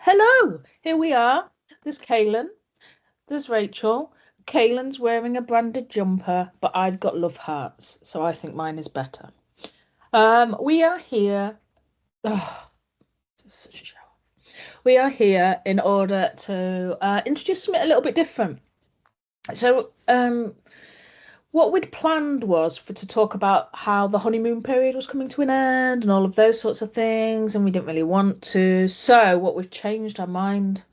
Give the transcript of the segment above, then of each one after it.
Hello, here we are. There's Cailean, there's Rachel. Cailean's wearing a branded jumper, but I've got love hearts, so I think mine is better. We are here. Oh, this is such a show. We are here in order to introduce something a little bit different. So, what we'd planned was for to talk about how the honeymoon period was coming to an end and all of those sorts of things, and we didn't really want to. So, what we've changed our mind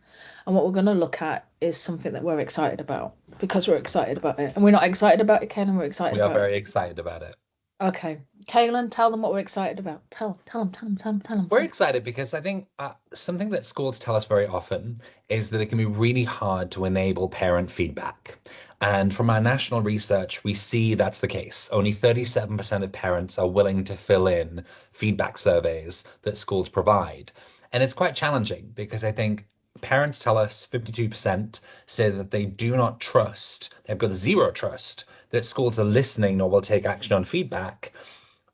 and what we're going to look at is something that we're excited about because we're excited about it. And we're not excited about it, Ken, and we're excited We are about it. very excited about it. Okay. Caitlin, tell them what we're excited about. Tell them. We're excited because I think something that schools tell us very often is that it can be really hard to enable parent feedback. And from our national research, we see that's the case. Only 37% of parents are willing to fill in feedback surveys that schools provide. And it's quite challenging because I think parents tell us 52% say that they do not trust, they've got zero trust that schools are listening or will take action on feedback.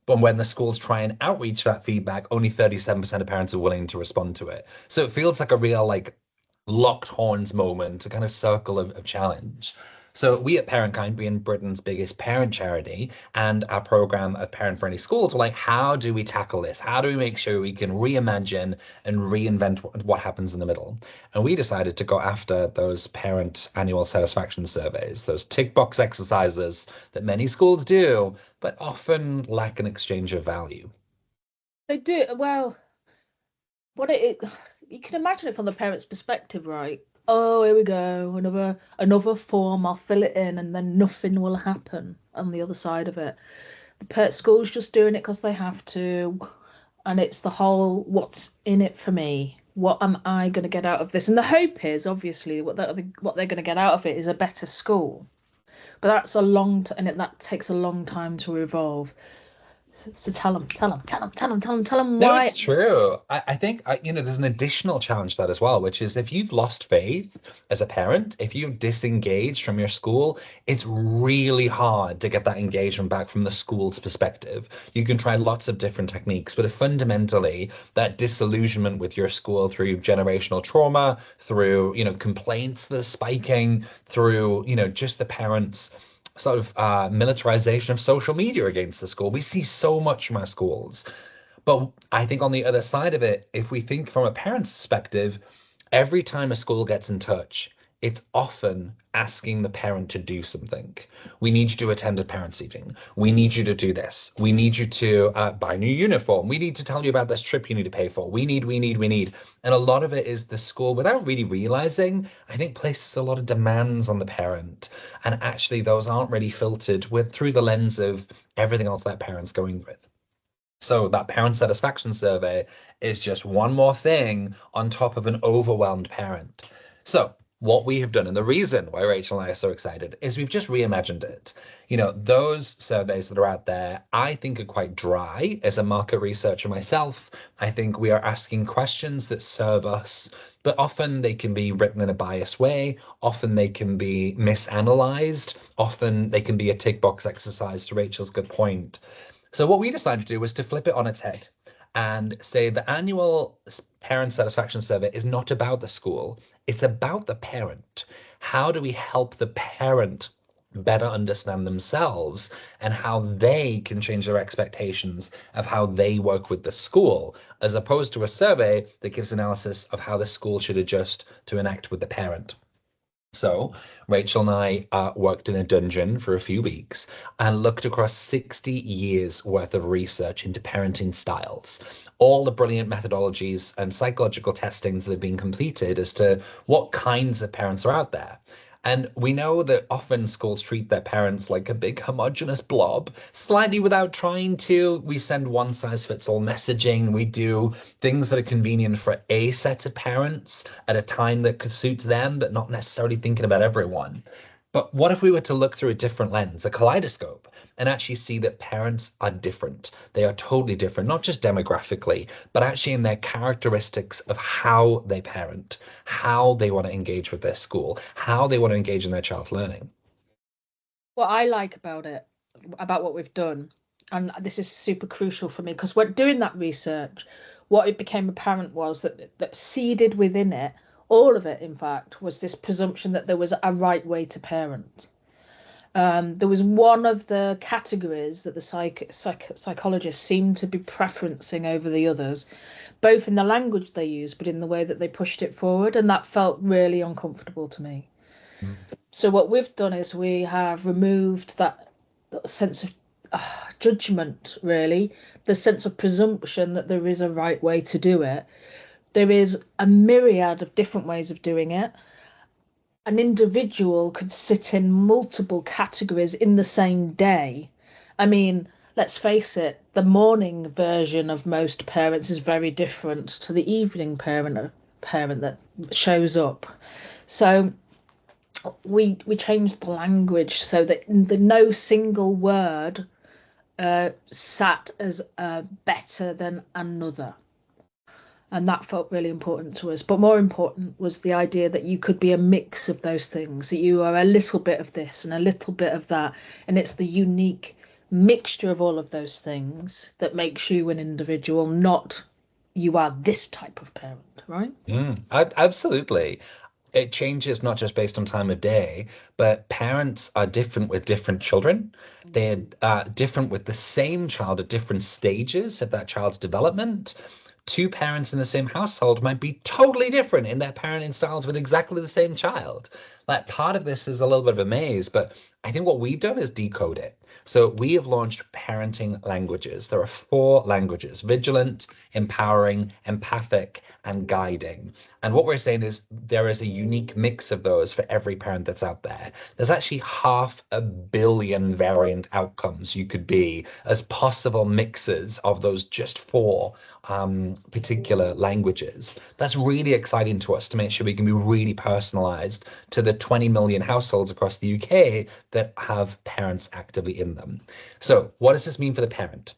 But when the schools try and outreach that feedback, only 37% of parents are willing to respond to it. So it feels like a real locked horns moment, a kind of circle of challenge. So we at Parentkind, being Britain's biggest parent charity, and our program of parent-friendly schools, were like, how do we tackle this? How do we make sure we can reimagine and reinvent what happens in the middle? And we decided to go after those parent annual satisfaction surveys, those tick box exercises that many schools do, but often lack an exchange of value. They do well. What it you can imagine it from the parent's perspective, right? Oh, here we go, another form. I'll fill it in, and then nothing will happen on the other side of it. The pet school's just doing it because they have to, and it's the whole what's in it for me? What am I going to get out of this? And the hope is obviously what they're going to get out of it is a better school. But that's a and that takes a long time to evolve. So tell them No, why. it's true. I think, there's an additional challenge to that as well, which is if you've lost faith as a parent, if you've disengaged from your school, it's really hard to get that engagement back from the school's perspective. You can try lots of different techniques, but if fundamentally that disillusionment with your school through generational trauma, through, complaints that are spiking, through, just the parents sort of militarization of social media against the school. We see so much from our schools. But I think on the other side of it, if we think from a parent's perspective, every time a school gets in touch, it's often asking the parent to do something. We need you to attend a parents' evening. We need you to do this. We need you to buy a new uniform. We need to tell you about this trip you need to pay for. We need. And a lot of it is the school, without really realizing, I think places a lot of demands on the parent. And actually, those aren't really filtered through the lens of everything else that parent's going with. So that parent satisfaction survey is just one more thing on top of an overwhelmed parent. So what we have done, and the reason why Rachel and I are so excited, is we've just reimagined it. Those surveys that are out there, I think are quite dry as a market researcher myself. I think we are asking questions that serve us, but often they can be written in a biased way. Often they can be misanalyzed. Often they can be a tick box exercise, to Rachel's good point. So what we decided to do was to flip it on its head and say the annual parent satisfaction survey is not about the school, it's about the parent. How do we help the parent better understand themselves and how they can change their expectations of how they work with the school, as opposed to a survey that gives analysis of how the school should adjust to enact with the parent? So Rachel and I worked in a dungeon for a few weeks and looked across 60 years worth of research into parenting styles, all the brilliant methodologies and psychological testings that have been completed as to what kinds of parents are out there. And we know that often schools treat their parents like a big homogenous blob, slightly without trying to. We send one size fits all messaging. We do things that are convenient for a set of parents at a time that could suit them, but not necessarily thinking about everyone. But what if we were to look through a different lens, a kaleidoscope, and actually see that parents are different? They are totally different, not just demographically, but actually in their characteristics of how they parent, how they want to engage with their school, how they want to engage in their child's learning. What I like about it, about what we've done, and this is super crucial for me because we're doing that research. what it became apparent was that seeded within it, all of it, in fact, was this presumption that there was a right way to parent. There was one of the categories that the psychologists seemed to be preferencing over the others, both in the language they used, but in the way that they pushed it forward, and that felt really uncomfortable to me. Mm. So what we've done is we have removed that sense of judgment, really, the sense of presumption that there is a right way to do it. There is a myriad of different ways of doing it. An individual could sit in multiple categories in the same day. I mean, let's face it, the morning version of most parents is very different to the evening parent that shows up. So we changed the language so that no single word sat as better than another. And that felt really important to us. But more important was the idea that you could be a mix of those things, that you are a little bit of this and a little bit of that. And it's the unique mixture of all of those things that makes you an individual, not you are this type of parent, right? Absolutely. It changes not just based on time of day, but parents are different with different children. They're different with the same child at different stages of that child's development. Two parents in the same household might be totally different in their parenting styles with exactly the same child. Like part of this is a little bit of a maze, but I think what we've done is decode it. So we have launched parenting languages. There are 4 languages: vigilant, empowering, empathic, and guiding. And what we're saying is there is a unique mix of those for every parent that's out there. There's actually 500,000,000 variant outcomes you could be as possible mixes of those just 4 particular languages. That's really exciting to us to make sure we can be really personalized to the 20 million households across the UK that have parents actively in them. So what does this mean for the parent?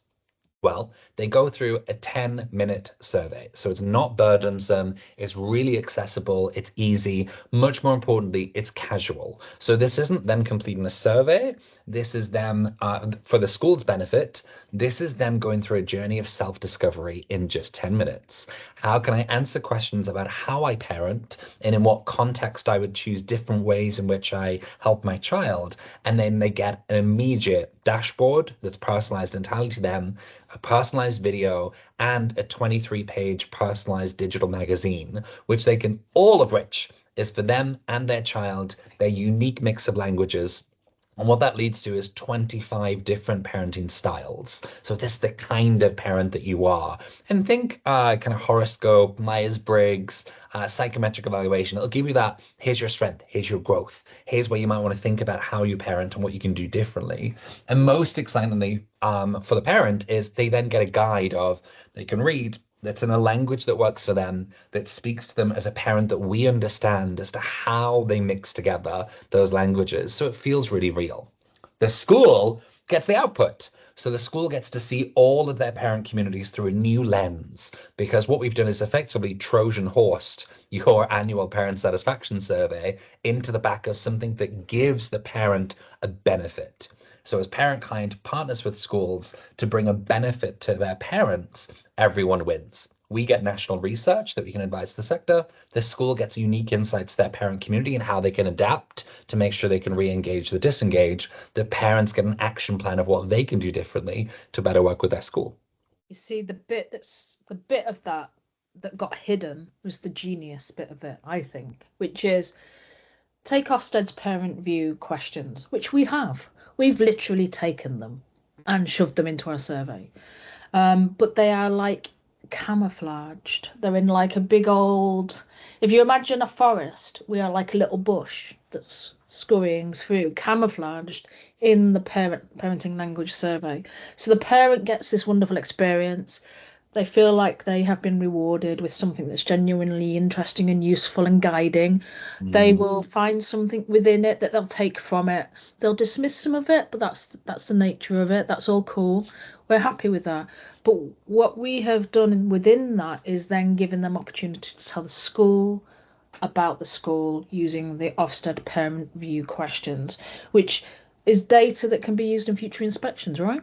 Well, they go through a 10-minute survey. So it's not burdensome, it's really accessible, it's easy. Much more importantly, it's casual. So this isn't them completing a survey. This is them, for the school's benefit, this is them going through a journey of self-discovery in just 10 minutes. How can I answer questions about how I parent and in what context I would choose different ways in which I help my child? And then they get an immediate dashboard that's personalized entirely to them, a personalized video, and a 23-page personalized digital magazine, which they can, all of which is for them and their child, their unique mix of languages. And what that leads to is 25 different parenting styles. So this is the kind of parent that you are. And think kind of horoscope, Myers-Briggs, psychometric evaluation. It'll give you that, here's your strength, here's your growth, here's where you might want to think about how you parent and what you can do differently. And most excitingly for the parent is they then get a guide of, they can read, that's in a language that works for them, that speaks to them as a parent that we understand as to how they mix together those languages. So it feels really real. The school gets the output. So the school gets to see all of their parent communities through a new lens, because what we've done is effectively Trojan horsed your annual parent satisfaction survey into the back of something that gives the parent a benefit. So as Parent Kind partners with schools to bring a benefit to their parents, everyone wins. We get national research that we can advise the sector. The school gets unique insights to their parent community and how they can adapt to make sure they can re-engage the disengage. The parents get an action plan of what they can do differently to better work with their school. You see, the bit of that that got hidden was the genius bit of it, I think, which is take Ofsted's parent view questions, which we have. We've literally taken them and shoved them into our survey. But they are like camouflaged. They're in like a big old. If you imagine a forest, we are like a little bush that's scurrying through, camouflaged in the parenting language survey. So the parent gets this wonderful experience. They feel like they have been rewarded with something that's genuinely interesting and useful and guiding. They will find something within it that they'll take from it. They'll dismiss some of it, but that's the nature of it. That's all cool. We're happy with that. But what we have done within that is then given them opportunity to tell the school about the school using the Ofsted parent view questions, which is data that can be used in future inspections, right?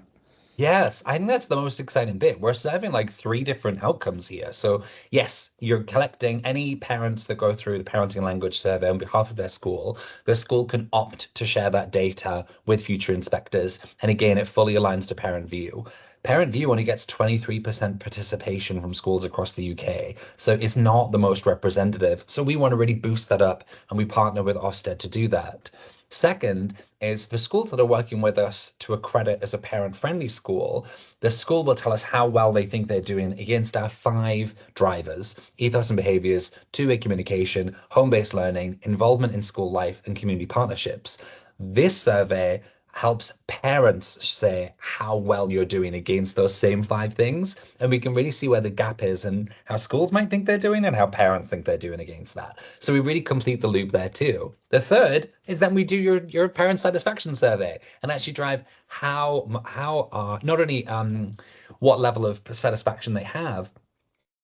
Yes, I think that's the most exciting bit. We're serving like three different outcomes here. So, yes, you're collecting any parents that go through the parenting language survey on behalf of their school. The school can opt to share that data with future inspectors. And again, it fully aligns to Parent View. Parent View only gets 23% participation from schools across the UK. So it's not the most representative. So we want to really boost that up, and we partner with Ofsted to do that. Second is for schools that are working with us to accredit as a parent-friendly school, the school will tell us how well they think they're doing against our five drivers: ethos and behaviors, two-way communication, home-based learning, involvement in school life, and community partnerships. This survey helps parents say how well you're doing against those same five things. And we can really see where the gap is and how schools might think they're doing and how parents think they're doing against that. So we really complete the loop there too. The third is that we do your parent satisfaction survey and actually drive how not only what level of satisfaction they have,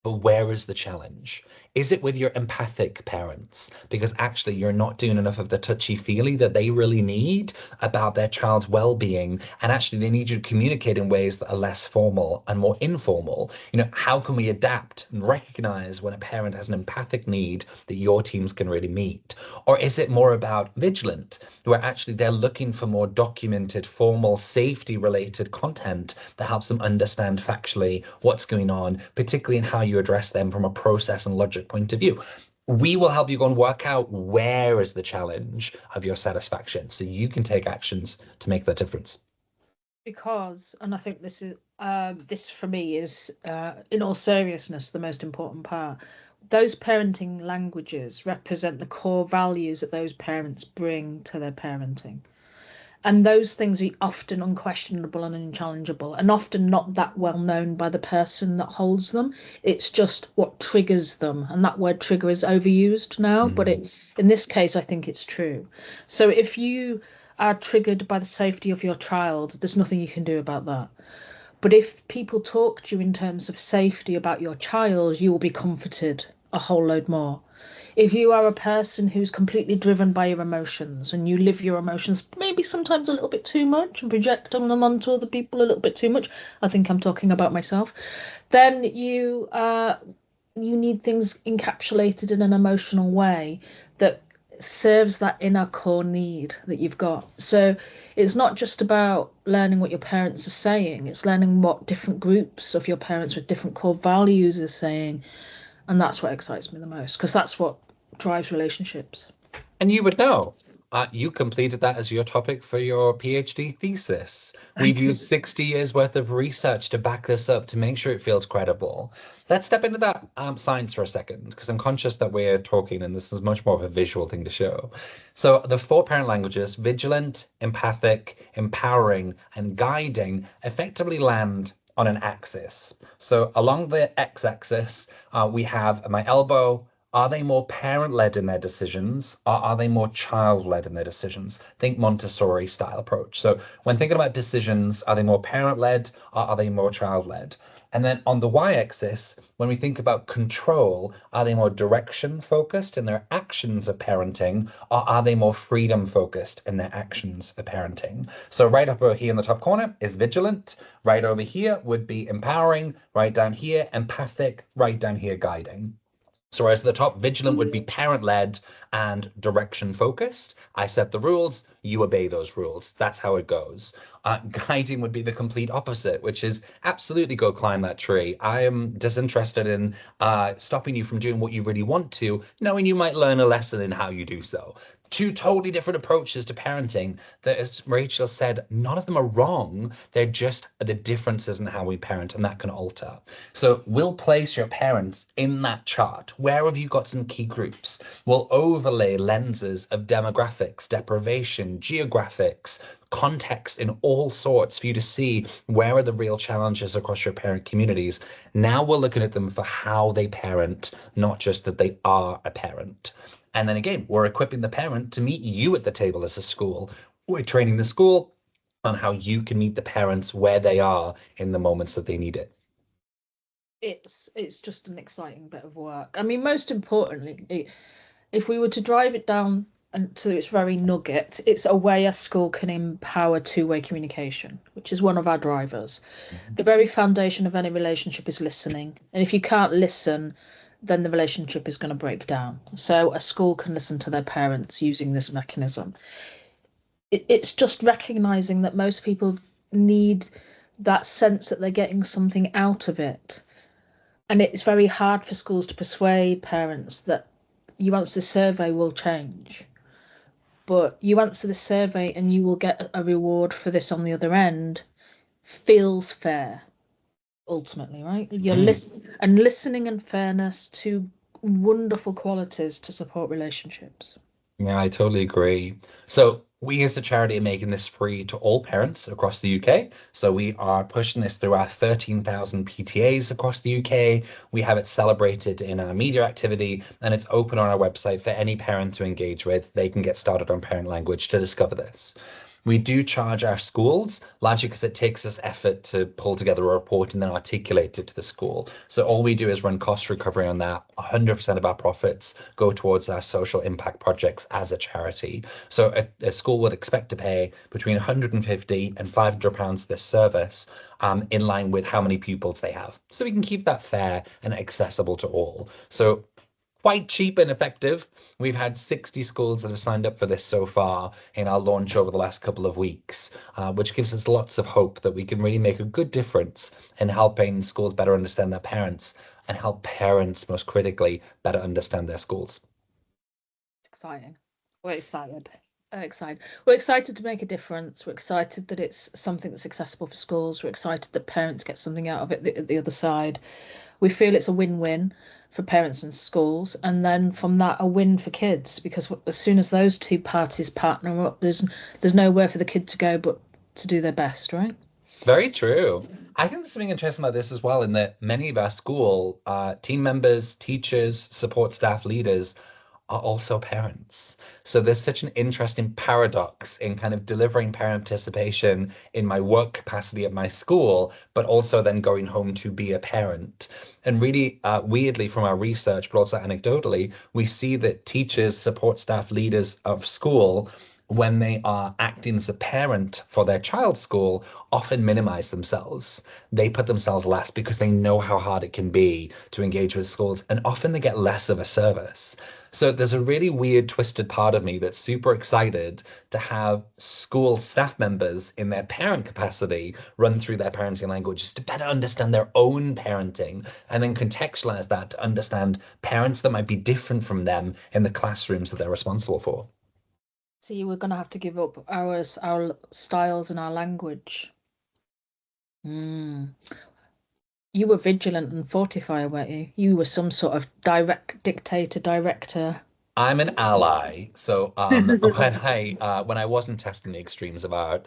but where is the challenge? Is it with your empathic parents? Because actually, you're not doing enough of the touchy feely that they really need about their child's well being. And actually, they need you to communicate in ways that are less formal and more informal. How can we adapt and recognize when a parent has an empathic need that your teams can really meet? Or is it more about vigilant, where actually they're looking for more documented, formal, safety related content that helps them understand factually what's going on, particularly in how you address them from a process and logic point of view? We will help you go and work out where is the challenge of your satisfaction so you can take actions to make that difference. Because, and I think this for me is, in all seriousness, the most important part. Those parenting languages represent the core values that those parents bring to their parenting. And those things are often unquestionable and unchallengeable, and often not that well known by the person that holds them. It's just what triggers them. And that word trigger is overused now, but Mm. in this case, I think it's true. So if you are triggered by the safety of your child, there's nothing you can do about that. But if people talk to you in terms of safety about your child, you will be comforted a whole load more. If you are a person who's completely driven by your emotions and you live your emotions maybe sometimes a little bit too much and projecting them onto other people a little bit too much, I think I'm talking about myself, then you need things encapsulated in an emotional way that serves that inner core need that you've got. So it's not just about learning what your parents are saying, it's learning what different groups of your parents with different core values are saying. And that's what excites me the most because that's what drives relationships. And you would know. You completed that as your topic for your PhD thesis. I We've did. used 60 years worth of research to back this up to make sure it feels credible. Let's step into that science for a second, because I'm conscious that we're talking and this is much more of a visual thing to show. So, the four parent languages, vigilant, empathic, empowering, and guiding, effectively land on an axis. So, along the x axis, we have my elbow. Are they more parent-led in their decisions, or are they more child-led in their decisions? Think Montessori style approach. So when thinking about decisions, are they more parent-led or are they more child-led? And then on the y-axis, when we think about control, are they more direction focused in their actions of parenting, or are they more freedom focused in their actions of parenting? So right up over here in the top corner is vigilant. Right over here would be empowering. Right down here, empathic. Right down here, guiding. So whereas the top, vigilant would be parent-led and direction-focused. I set the rules, you obey those rules. That's how it goes. Guiding would be the complete opposite, which is absolutely go climb that tree. I am disinterested in stopping you from doing what you really want to, knowing you might learn a lesson in how you do so. Two totally different approaches to parenting that, as Rachel said, none of them are wrong. They're just the differences in how we parent, and that can alter. So we'll place your parents in that chart. Where have you got some key groups? We'll overlay lenses of demographics, deprivation, geographics, context in all sorts for you to see where are the real challenges across your parent communities. Now we're looking at them for how they parent, not just that they are a parent. And then again, we're equipping the parent to meet you at the table as a school. We're training the school on how you can meet the parents where they are in the moments that they need it. It's just an exciting bit of work. I mean, most importantly, if we were to drive it down and so it's very nugget. It's a way a school can empower two-way communication, which is one of our drivers. Mhm. The very foundation of any relationship is listening. And if you can't listen, then the relationship is going to break down. So a school can listen to their parents using this mechanism. It's just recognizing that most people need that sense that they're getting something out of it. And it's very hard for schools to persuade parents that you answer the survey will change. But you answer the survey and you will get a reward for this on the other end feels fair ultimately, right? You're Mm. listening and fairness, two wonderful qualities to support relationships. Yeah, I totally agree. So we as a charity are making this free to all parents across the UK. So we are pushing this through our 13,000 PTAs across the UK. We have it celebrated in our media activity, and it's open on our website for any parent to engage with. They can get started on parent language to discover this. We do charge our schools, largely because it takes us effort to pull together a report and then articulate it to the school. So all we do is run cost recovery on that. 100% of our profits go towards our social impact projects as a charity. So a school would expect to pay between 150 and £500 this service, in line with how many pupils they have. So we can keep that fair and accessible to all. So quite cheap and effective. We've had 60 schools that have signed up for this so far in our launch over the last couple of weeks, which gives us lots of hope that we can really make a good difference in helping schools better understand their parents and help parents, most critically, better understand their schools. Exciting. We're excited. We're excited. We're excited to make a difference. We're excited that it's something that's accessible for schools. We're excited that parents get something out of it the other side. We feel it's a win-win for parents and schools, and then from that, a win for kids because as soon as those two parties partner up, there's nowhere for the kid to go but to do their best, right? Very true. I think there's something interesting about this as well, in that many of our school team members, teachers, support staff, leaders are also parents. So there's such an interesting paradox in kind of delivering parent participation in my work capacity at my school, but also then going home to be a parent. And really, weirdly, from our research, but also anecdotally, we see that teachers, support staff, leaders of school, when they are acting as a parent for their child's school, often minimize themselves. They put themselves last because they know how hard it can be to engage with schools, and often they get less of a service. So there's a really weird, twisted part of me that's super excited to have school staff members in their parent capacity run through their parenting languages to better understand their own parenting and then contextualize that to understand parents that might be different from them in the classrooms that they're responsible for. So we're gonna have to give up our styles and our language. Mm. You were vigilant and fortifier, weren't you? You were some sort of direct dictator, director. I'm an ally. So when I wasn't testing the extremes of our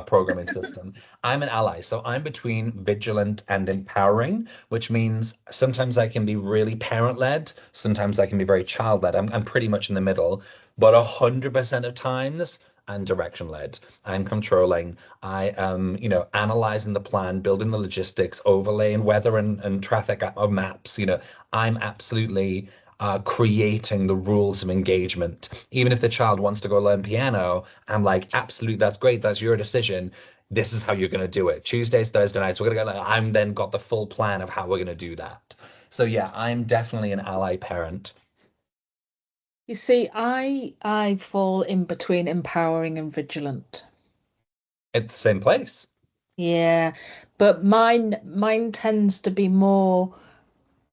programming system, I'm an ally. So I'm between vigilant and empowering, which means sometimes I can be really parent-led, sometimes I can be very child-led. I'm pretty much in the middle, but 100% of times I'm direction-led. I'm controlling. I am, analyzing the plan, building the logistics, overlaying weather and traffic maps. I'm absolutely creating the rules of engagement. Even if the child wants to go learn piano, I'm like, absolutely, that's great. That's your decision. This is how you're going to do it. Tuesdays, Thursday nights, we're going to go. I'm then got the full plan of how we're going to do that. So yeah, I'm definitely an ally parent. You see, I fall in between empowering and vigilant. At the same place. Yeah, but mine tends to be more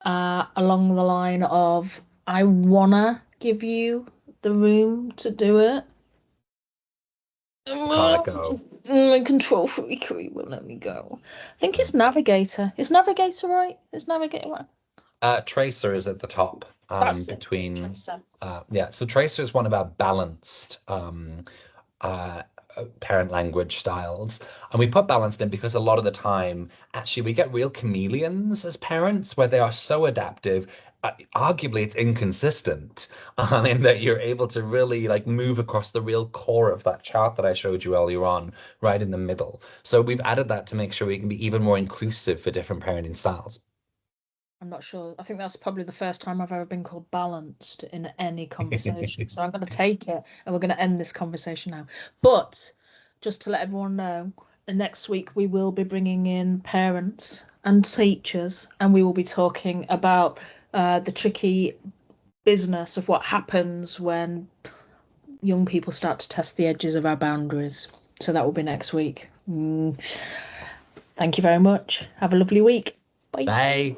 along the line of I wanna give you the room to do it. Can't let go. My control freakery won't let me go. I think it's Mm. Navigator. Is Navigator right? Is Navigator right? Tracer is at the top, That's it. between, Tracer. yeah. So Tracer is one of our balanced uh, parent language styles. And we put balanced in because a lot of the time, actually, we get real chameleons as parents where they are so adaptive. Arguably, it's inconsistent, in that you're able to really like move across the real core of that chart that I showed you earlier on, right in the middle. So we've added that to make sure we can be even more inclusive for different parenting styles. I'm not sure. I think that's probably the first time I've ever been called balanced in any conversation. So I'm going to take it and we're going to end this conversation now. But just to let everyone know, next week we will be bringing in parents and teachers, and we will be talking about the tricky business of what happens when young people start to test the edges of our boundaries. So that will be next week. Thank you very much. Have a lovely week. Bye. Bye.